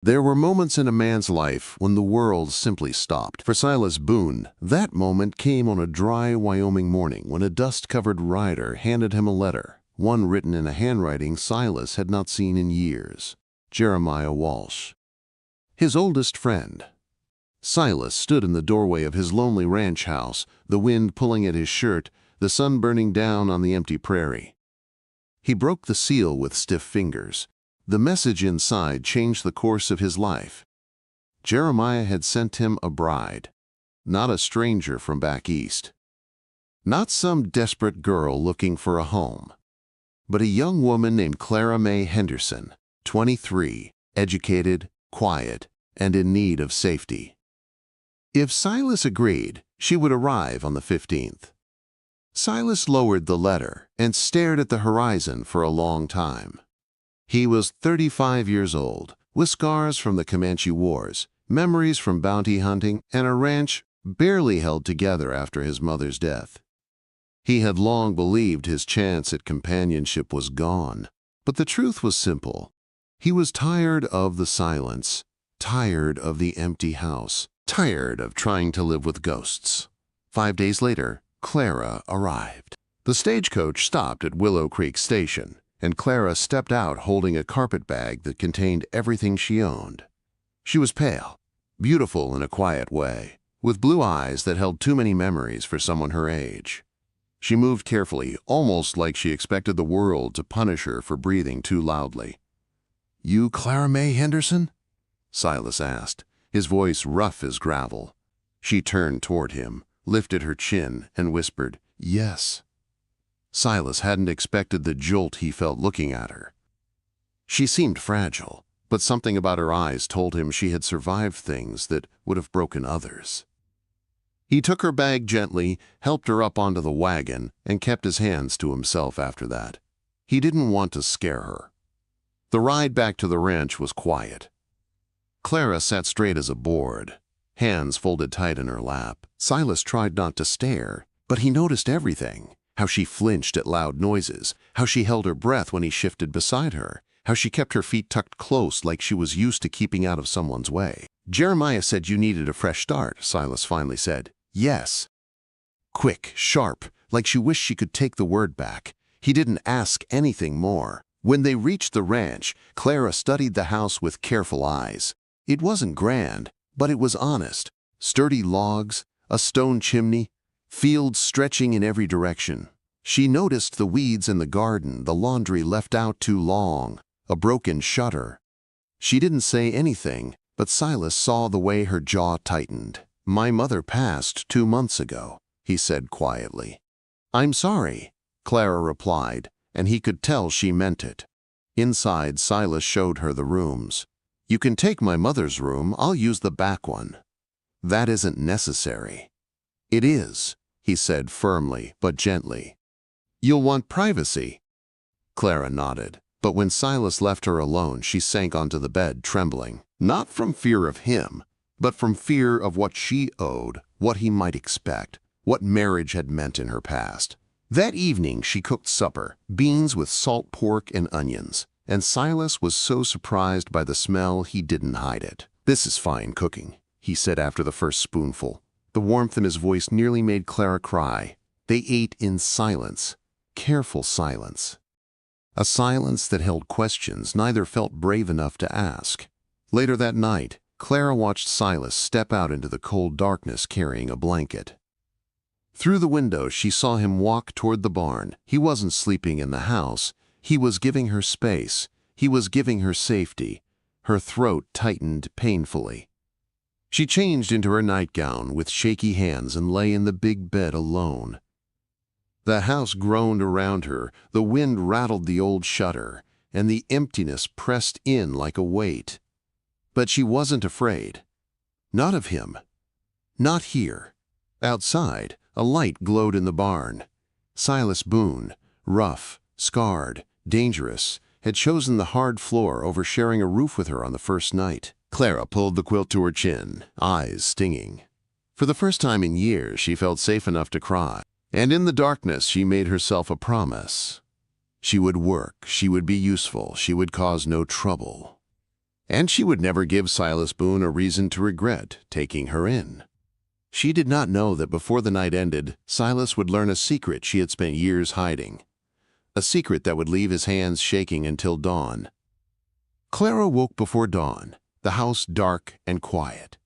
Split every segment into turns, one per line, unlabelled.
There were moments in a man's life when the world simply stopped. For Silas Boon, that moment came on a dry Wyoming morning when a dust-covered rider handed him a letter, one written in a handwriting Silas had not seen in years. Jeremiah Walsh. His oldest friend. Silas stood in the doorway of his lonely ranch house, the wind pulling at his shirt, the sun burning down on the empty prairie. He broke the seal with stiff fingers. The message inside changed the course of his life. Jeremiah had sent him a bride, not a stranger from back east. Not some desperate girl looking for a home, but a young woman named Clara May Henderson, 23, educated, quiet, and in need of safety. If Silas agreed, she would arrive on the 15th. Silas lowered the letter and stared at the horizon for a long time. He was 35 years old, with scars from the Comanche Wars, memories from bounty hunting, and a ranch barely held together after his mother's death. He had long believed his chance at companionship was gone, but the truth was simple. He was tired of the silence, tired of the empty house, tired of trying to live with ghosts. 5 days later, Clara arrived. The stagecoach stopped at Willow Creek Station, and Clara stepped out holding a carpet bag that contained everything she owned. She was pale, beautiful in a quiet way, with blue eyes that held too many memories for someone her age. She moved carefully, almost like she expected the world to punish her for breathing too loudly. "You Clara May Henderson?" Silas asked, his voice rough as gravel. She turned toward him, lifted her chin, and whispered, "Yes." Silas hadn't expected the jolt he felt looking at her. She seemed fragile, but something about her eyes told him she had survived things that would have broken others. He took her bag gently, helped her up onto the wagon, and kept his hands to himself after that. He didn't want to scare her. The ride back to the ranch was quiet. Clara sat straight as a board, hands folded tight in her lap. Silas tried not to stare, but he noticed everything. How she flinched at loud noises, how she held her breath when he shifted beside her, how she kept her feet tucked close like she was used to keeping out of someone's way. "Jeremiah said you needed a fresh start," Silas finally said. "Yes." Quick, sharp, like she wished she could take the word back. He didn't ask anything more. When they reached the ranch, Clara studied the house with careful eyes. It wasn't grand, but it was honest. Sturdy logs, a stone chimney, fields stretching in every direction. She noticed the weeds in the garden, the laundry left out too long, a broken shutter. She didn't say anything, but Silas saw the way her jaw tightened. "My mother passed 2 months ago," he said quietly. "I'm sorry," Clara replied, and he could tell she meant it. Inside, Silas showed her the rooms. "You can take my mother's room, I'll use the back one." "That isn't necessary." "It is," he said firmly but gently. "You'll want privacy." Clara nodded, but when Silas left her alone, she sank onto the bed, trembling, not from fear of him, but from fear of what she owed, what he might expect, what marriage had meant in her past. That evening she cooked supper, beans with salt pork and onions, and Silas was so surprised by the smell he didn't hide it. "This is fine cooking," he said after the first spoonful. The warmth in his voice nearly made Clara cry. They ate in silence, careful silence. A silence that held questions neither felt brave enough to ask. Later that night, Clara watched Silas step out into the cold darkness carrying a blanket. Through the window, she saw him walk toward the barn. He wasn't sleeping in the house. He was giving her space. He was giving her safety. Her throat tightened painfully. She changed into her nightgown with shaky hands and lay in the big bed alone. The house groaned around her, the wind rattled the old shutter, and the emptiness pressed in like a weight. But she wasn't afraid. Not of him. Not here. Outside, a light glowed in the barn. Silas Boon, rough, scarred, dangerous, had chosen the hard floor over sharing a roof with her on the first night. Clara pulled the quilt to her chin, eyes stinging. For the first time in years, she felt safe enough to cry. And in the darkness, she made herself a promise. She would work, she would be useful, she would cause no trouble. And she would never give Silas Boon a reason to regret taking her in. She did not know that before the night ended, Silas would learn a secret she had spent years hiding. A secret that would leave his hands shaking until dawn. Clara woke before dawn, the house dark and quiet.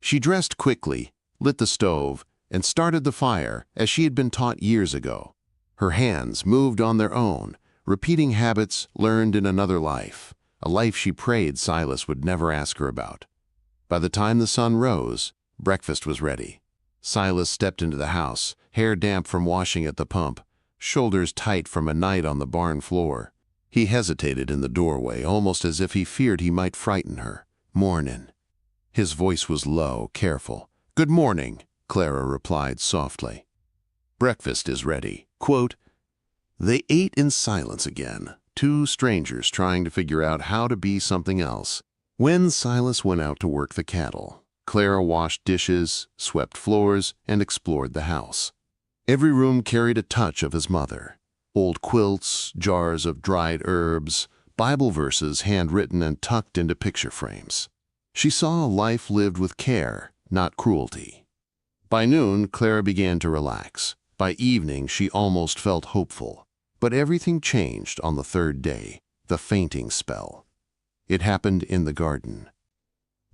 She dressed quickly, lit the stove, and started the fire as she had been taught years ago. Her hands moved on their own, repeating habits learned in another life, a life she prayed Silas would never ask her about. By the time the sun rose, breakfast was ready. Silas stepped into the house, hair damp from washing at the pump, shoulders tight from a night on the barn floor. He hesitated in the doorway, almost as if he feared he might frighten her. "Mornin'." His voice was low, careful. "Good morning," Clara replied softly. "Breakfast is ready." Quote, they ate in silence again, two strangers trying to figure out how to be something else. When Silas went out to work the cattle, Clara washed dishes, swept floors, and explored the house. Every room carried a touch of his mother. Old quilts, jars of dried herbs, Bible verses handwritten and tucked into picture frames. She saw a life lived with care, not cruelty. By noon, Clara began to relax. By evening, she almost felt hopeful. But everything changed on the third day, the fainting spell. It happened in the garden.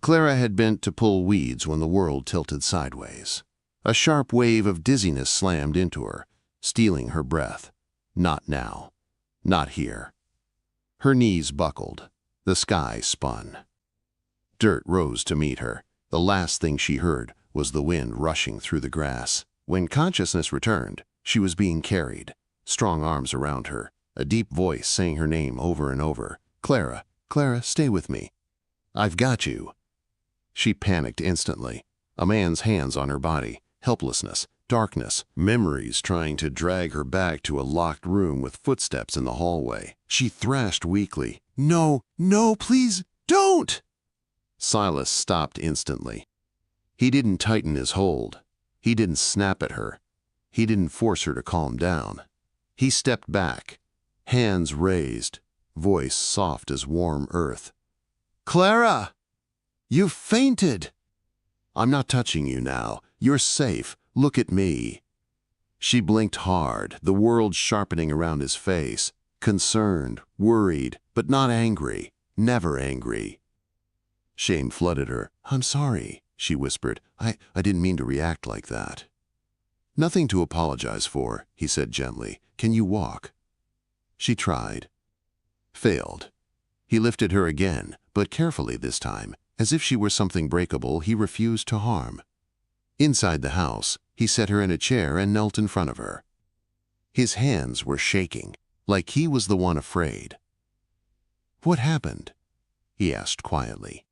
Clara had bent to pull weeds when the world tilted sideways. A sharp wave of dizziness slammed into her, stealing her breath. Not now. Not here. Her knees buckled. The sky spun. Dirt rose to meet her. The last thing she heard was the wind rushing through the grass. When consciousness returned, she was being carried, strong arms around her, a deep voice saying her name over and over. "Clara, Clara, stay with me. I've got you." She panicked instantly. A man's hands on her body, helplessness, darkness, memories trying to drag her back to a locked room with footsteps in the hallway. She thrashed weakly. "No, no, please, don't!" Silas stopped instantly. He didn't tighten his hold. He didn't snap at her. He didn't force her to calm down. He stepped back, hands raised, voice soft as warm earth. "Clara! You've fainted!" "I'm not touching you now. You're safe. Look at me." She blinked hard, the world sharpening around his face, concerned, worried, but not angry, never angry. Shame flooded her. "I'm sorry," she whispered. I didn't mean to react like that." "Nothing to apologize for," he said gently. "Can you walk?" She tried. Failed. He lifted her again, but carefully this time, as if she were something breakable he refused to harm. Inside the house, he set her in a chair and knelt in front of her. His hands were shaking, like he was the one afraid. "What happened?" he asked quietly.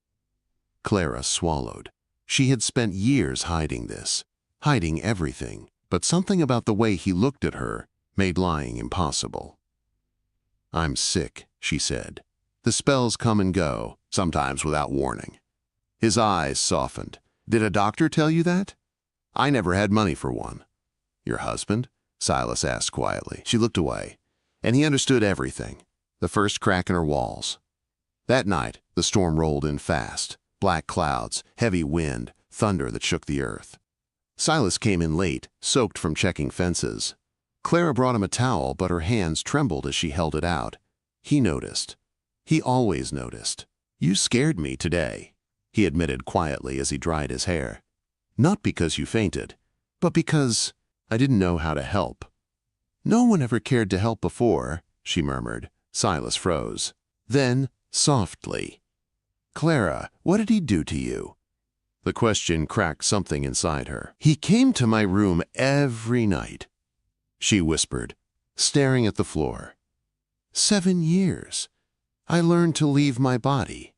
Clara swallowed. She had spent years hiding this, hiding everything, but something about the way he looked at her made lying impossible. "I'm sick," she said. "The spells come and go, sometimes without warning." His eyes softened. "Did a doctor tell you that?" "I never had money for one." "Your husband?" Silas asked quietly. She looked away, and he understood everything, the first crack in her walls. That night, the storm rolled in fast. Black clouds, heavy wind, thunder that shook the earth. Silas came in late, soaked from checking fences. Clara brought him a towel, but her hands trembled as she held it out. He noticed. He always noticed. "You scared me today," he admitted quietly as he dried his hair. "Not because you fainted, but because I didn't know how to help." "No one ever cared to help before," she murmured. Silas froze. Then, softly, "Clara, what did he do to you?" The question cracked something inside her. "He came to my room every night," she whispered, staring at the floor. 7 years. I learned to leave my body,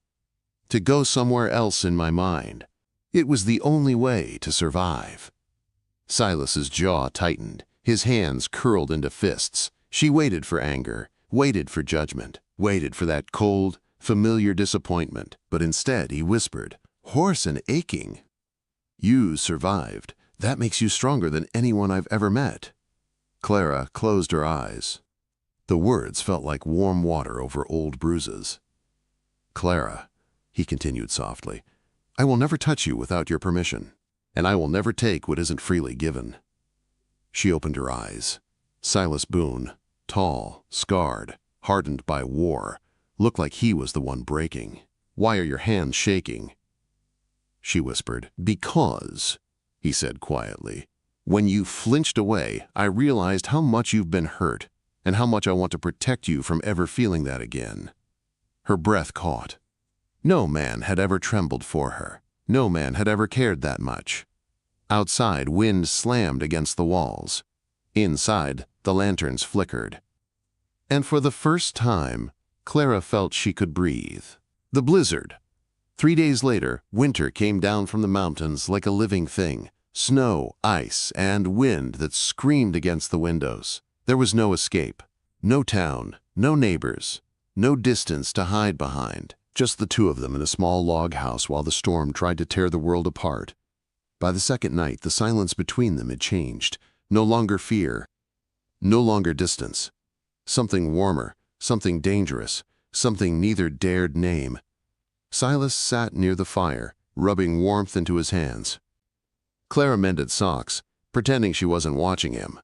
to go somewhere else in my mind. It was the only way to survive." Silas's jaw tightened, his hands curled into fists. She waited for anger, waited for judgment, waited for that cold, familiar disappointment, but instead he whispered, "Hoarse and aching. You survived. That makes you stronger than anyone I've ever met." Clara closed her eyes. The words felt like warm water over old bruises. "Clara," he continued softly. "I will never touch you without your permission, and I will never take what isn't freely given." She opened her eyes. Silas Boon, tall, scarred, hardened by war, looked like he was the one breaking. "Why are your hands shaking?" She whispered. "Because," he said quietly, "when you flinched away, I realized how much you've been hurt and how much I want to protect you from ever feeling that again." Her breath caught. No man had ever trembled for her. No man had ever cared that much. Outside, wind slammed against the walls. Inside, the lanterns flickered. And for the first time, Clara felt she could breathe. The blizzard. 3 days later, winter came down from the mountains like a living thing. Snow, ice, and wind that screamed against the windows. There was no escape. No town, no neighbors, no distance to hide behind. Just the two of them in a small log house while the storm tried to tear the world apart. By the second night, the silence between them had changed. No longer fear. No longer distance. Something warmer, something dangerous, something neither dared name. Silas sat near the fire, rubbing warmth into his hands. Clara mended socks, pretending she wasn't watching him.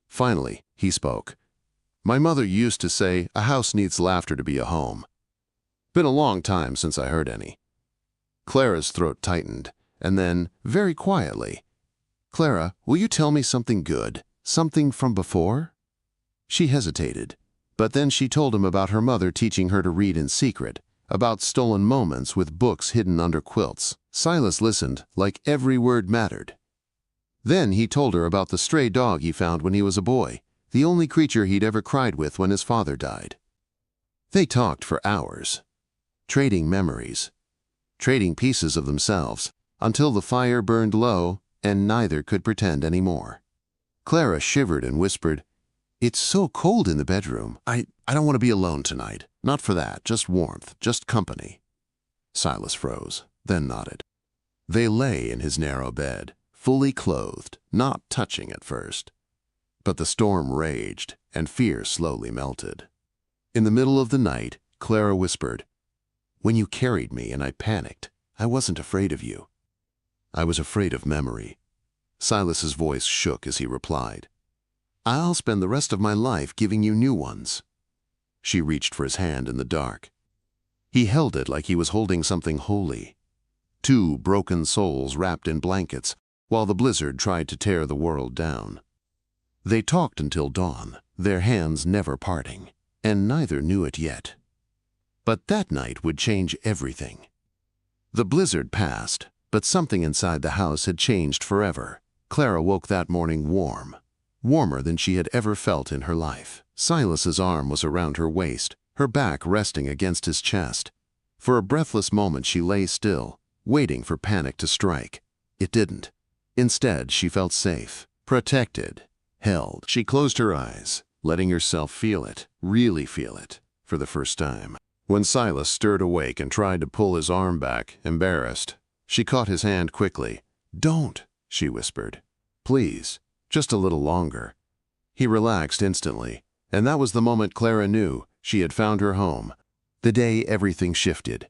Finally, he spoke. "My mother used to say, a house needs laughter to be a home. Been a long time since I heard any." Clara's throat tightened, and then, very quietly, "Clara, will you tell me something good? Something from before?" She hesitated, but then she told him about her mother teaching her to read in secret, about stolen moments with books hidden under quilts. Silas listened like every word mattered. Then he told her about the stray dog he found when he was a boy, the only creature he'd ever cried with when his father died. They talked for hours, trading memories, trading pieces of themselves, until the fire burned low and neither could pretend anymore. Clara shivered and whispered, "It's so cold in the bedroom. I don't want to be alone tonight. Not for that, just warmth, just company." Silas froze, then nodded. They lay in his narrow bed, fully clothed, not touching at first. But the storm raged, and fear slowly melted. In the middle of the night, Clara whispered, "When you carried me and I panicked, I wasn't afraid of you. I was afraid of memory." Silas's voice shook as he replied, "I'll spend the rest of my life giving you new ones." She reached for his hand in the dark. He held it like he was holding something holy. Two broken souls wrapped in blankets, while the blizzard tried to tear the world down. They talked until dawn, their hands never parting, and neither knew it yet. But that night would change everything. The blizzard passed, but something inside the house had changed forever. Clara woke that morning warm, warmer than she had ever felt in her life. Silas's arm was around her waist, her back resting against his chest. For a breathless moment she lay still, waiting for panic to strike. It didn't. Instead, she felt safe, protected, held. She closed her eyes, letting herself feel it, really feel it, for the first time. When Silas stirred awake and tried to pull his arm back, embarrassed, she caught his hand quickly. "Don't," she whispered. "Please, just a little longer." He relaxed instantly, and that was the moment Clara knew she had found her home. The day everything shifted.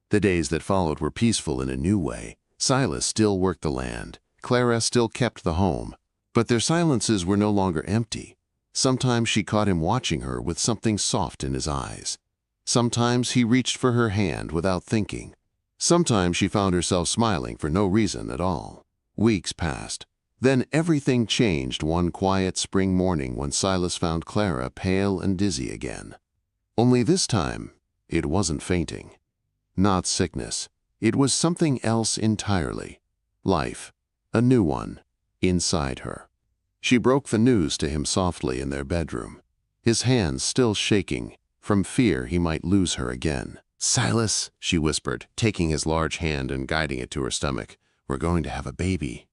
The days that followed were peaceful in a new way. Silas still worked the land. Clara still kept the home. But their silences were no longer empty. Sometimes she caught him watching her with something soft in his eyes. Sometimes he reached for her hand without thinking. Sometimes she found herself smiling for no reason at all. Weeks passed. Then everything changed one quiet spring morning when Silas found Clara pale and dizzy again. Only this time, it wasn't fainting. Not sickness. It was something else entirely. Life, a new one, inside her. She broke the news to him softly in their bedroom, his hands still shaking from fear he might lose her again. "Silas," she whispered, taking his large hand and guiding it to her stomach, "we're going to have a baby."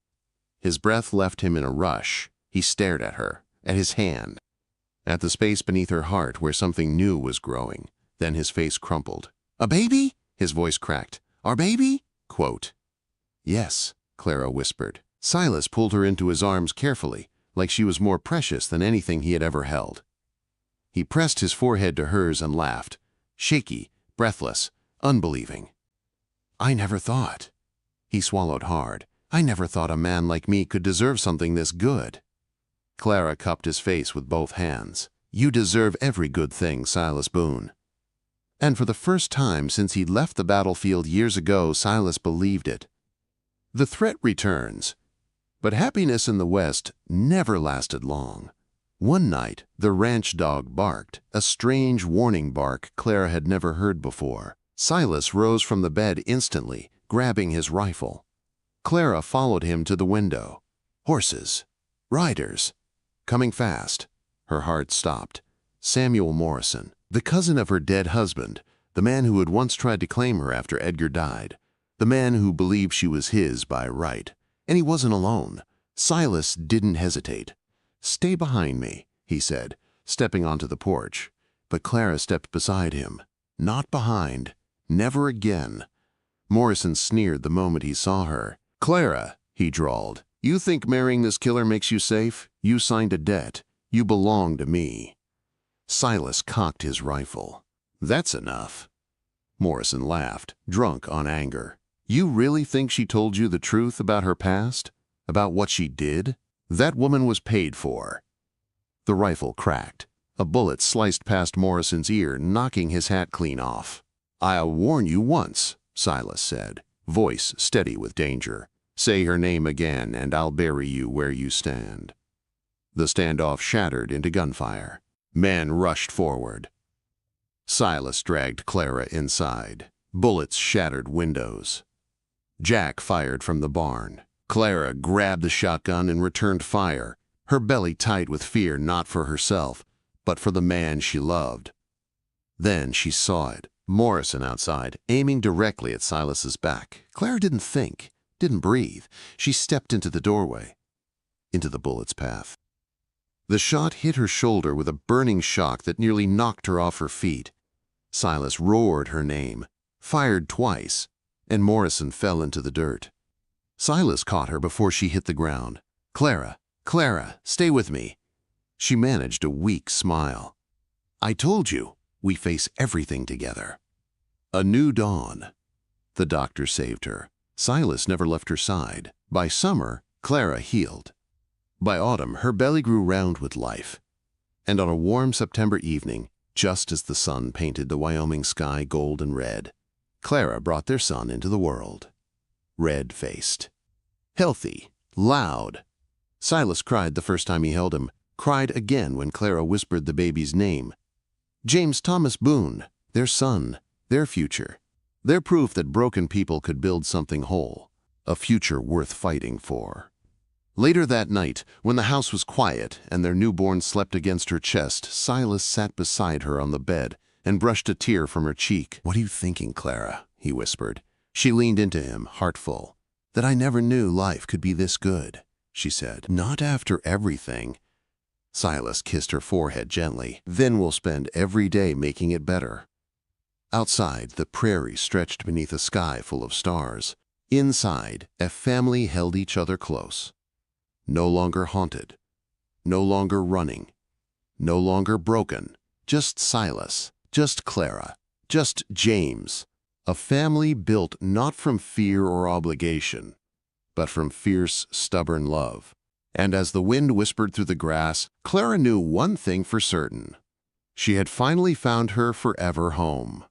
His breath left him in a rush. He stared at her, at his hand, at the space beneath her heart where something new was growing. Then his face crumpled. "A baby?" His voice cracked. "Our baby?" Quote. "Yes," Clara whispered. Silas pulled her into his arms carefully, like she was more precious than anything he had ever held. He pressed his forehead to hers and laughed, shaky, breathless, unbelieving. I never thought. He swallowed hard. I never thought a man like me could deserve something this good. Clara cupped his face with both hands. You deserve every good thing, Silas Boon. And for the first time since he'd left the battlefield years ago, Silas believed it. The threat returns. But happiness in the West never lasted long. One night, the ranch dog barked, a strange warning bark Clara had never heard before. Silas rose from the bed instantly, grabbing his rifle. Clara followed him to the window. Horses. Riders. Coming fast. Her heart stopped. Samuel Morrison, the cousin of her dead husband, the man who had once tried to claim her after Edgar died, the man who believed she was his by right. And he wasn't alone. Silas didn't hesitate. Stay behind me, he said, stepping onto the porch. But Clara stepped beside him. Not behind. Never again. Morrison sneered the moment he saw her. Clara, he drawled, you think marrying this killer makes you safe? You signed a debt. You belong to me. Silas cocked his rifle. That's enough. Morrison laughed, drunk on anger. You really think she told you the truth about her past? About what she did? That woman was paid for. The rifle cracked. A bullet sliced past Morrison's ear, knocking his hat clean off. I'll warn you once, Silas said, voice steady with danger. Say her name again, and I'll bury you where you stand. The standoff shattered into gunfire. Men rushed forward. Silas dragged Clara inside. Bullets shattered windows. Jack fired from the barn. Clara grabbed the shotgun and returned fire, her belly tight with fear not for herself, but for the man she loved. Then she saw it. Morrison outside, aiming directly at Silas's back. Clara didn't think, didn't breathe. She stepped into the doorway, into the bullet's path. The shot hit her shoulder with a burning shock that nearly knocked her off her feet. Silas roared her name, fired twice, and Morrison fell into the dirt. Silas caught her before she hit the ground. Clara, Clara, stay with me. She managed a weak smile. I told you, we face everything together. A new dawn. The doctor saved her. Silas never left her side. By summer, Clara healed. By autumn, her belly grew round with life. And on a warm September evening, just as the sun painted the Wyoming sky gold and red, Clara brought their son into the world. Red-faced. Healthy. Loud. Silas cried the first time he held him, cried again when Clara whispered the baby's name. James Thomas Boon, their son, their future. Their proof that broken people could build something whole, a future worth fighting for. Later that night, when the house was quiet and their newborn slept against her chest, Silas sat beside her on the bed and brushed a tear from her cheek. What are you thinking, Clara? He whispered. She leaned into him, heart full. That I never knew life could be this good, she said. Not after everything. Silas kissed her forehead gently. Then we'll spend every day making it better. Outside, the prairie stretched beneath a sky full of stars. Inside, a family held each other close. No longer haunted. No longer running. No longer broken. Just Silas. Just Clara. Just James. A family built not from fear or obligation, but from fierce, stubborn love. And as the wind whispered through the grass, Clara knew one thing for certain. She had finally found her forever home.